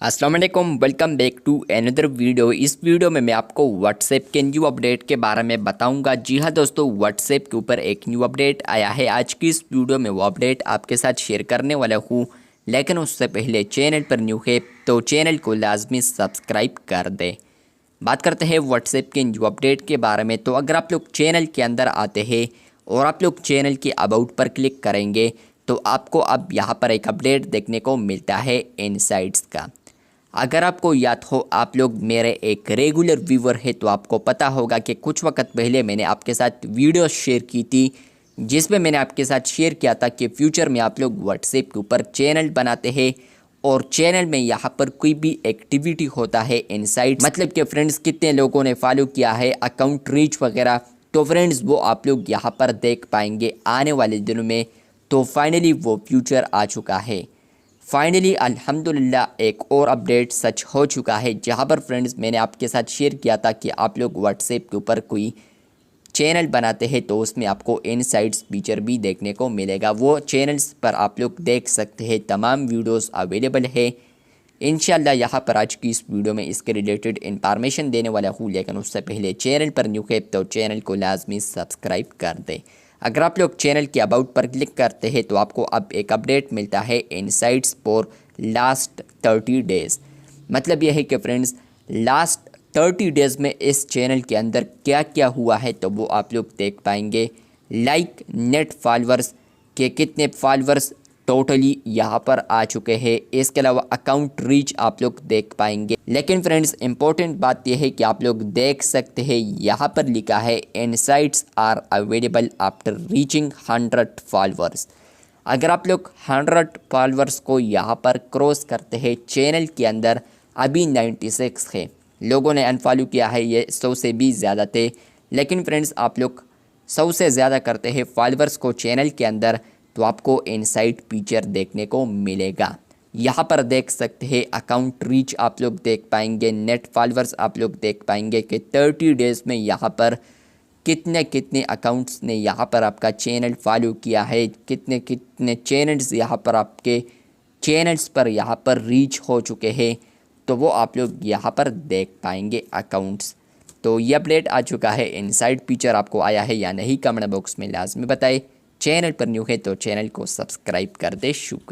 अस्सलाम वालेकुम, welcome back to another video. इस वीडियो में मैं आपको व्हाट्सएप के न्यू अपडेट के बारे में बताऊंगा। जी हाँ दोस्तों, व्हाट्सएप के ऊपर एक न्यू अपडेट आया है। आज की इस वीडियो में वो अपडेट आपके साथ शेयर करने वाला हूँ, लेकिन उससे पहले चैनल पर न्यू है तो चैनल को लाजमी सब्सक्राइब कर दें। बात करते हैं व्हाट्सएप के न्यू अपडेट के बारे में। तो अगर आप लोग चैनल के अंदर आते हैं और आप लोग चैनल के अबाउट पर क्लिक करेंगे तो आपको अब यहाँ पर एक अपडेट देखने को मिलता है इनसाइट्स का। अगर आपको याद हो, आप लोग मेरे एक रेगुलर व्यूवर है तो आपको पता होगा कि कुछ वक्त पहले मैंने आपके साथ वीडियो शेयर की थी, जिसमें मैंने आपके साथ शेयर किया था कि फ्यूचर में आप लोग व्हाट्सएप के ऊपर चैनल बनाते हैं और चैनल में यहाँ पर कोई भी एक्टिविटी होता है इनसाइट, मतलब कि फ्रेंड्स कितने लोगों ने फॉलो किया है, अकाउंट रीच वगैरह, तो फ्रेंड्स वो आप लोग यहाँ पर देख पाएंगे आने वाले दिनों में। तो फाइनली वो फ्यूचर आ चुका है। फाइनली अल्हम्दुलिल्लाह एक और अपडेट सच हो चुका है, जहां पर फ्रेंड्स मैंने आपके साथ शेयर किया था कि आप लोग व्हाट्सएप के ऊपर कोई चैनल बनाते हैं तो उसमें आपको इनसाइट्स फीचर भी देखने को मिलेगा। वो चैनल्स पर आप लोग देख सकते हैं, तमाम वीडियोस अवेलेबल है। इंशाल्लाह यहाँ पर आज की इस वीडियो में इसके रिलेटेड इंफॉर्मेशन देने वाला हूँ, लेकिन उससे पहले चैनल पर न्यू है तो चैनल को लाजमी सब्सक्राइब कर दें। अगर आप लोग चैनल के अबाउट पर क्लिक करते हैं तो आपको अब एक अपडेट मिलता है इनसाइट्स फॉर लास्ट 30 डेज़। मतलब यह है कि फ्रेंड्स लास्ट 30 डेज़ में इस चैनल के अंदर क्या क्या हुआ है तो वो आप लोग देख पाएंगे। लाइक नेट फॉलोअर्स के कितने फॉलोअर्स टोटली यहाँ पर आ चुके हैं, इसके अलावा अकाउंट रीच आप लोग देख पाएंगे। लेकिन फ्रेंड्स इंपॉर्टेंट बात यह है कि आप लोग देख सकते हैं यहाँ पर लिखा है insights are available after reaching 100 followers. अगर आप लोग 100 फॉलोअर्स को यहाँ पर क्रॉस करते हैं चैनल के अंदर, अभी 96 है, लोगों ने अनफॉलो किया है, ये 100 से भी ज़्यादा थे। लेकिन फ्रेंड्स आप लोग 100 से ज़्यादा करते हैं फॉलोअर्स को चैनल के अंदर तो आपको इनसाइट फीचर देखने को मिलेगा। यहाँ पर देख सकते हैं अकाउंट रीच आप लोग देख पाएंगे, नेट फॉलोअर्स आप लोग देख पाएंगे कि 30 डेज़ में यहाँ पर कितने कितने अकाउंट्स ने यहाँ पर आपका चैनल फॉलो किया है, कितने कितने चैनल्स यहाँ पर आपके चैनल्स पर यहाँ पर रीच हो चुके हैं, तो वो आप लोग यहाँ पर देख पाएंगे अकाउंट्स। तो ये अपडेट आ चुका है, इनसाइट फीचर आपको आया है या नहीं कमेंट बॉक्स में लाजमी बताएं। चैनल पर न्यू है तो चैनल को सब्सक्राइब कर दे। शुक्रिया।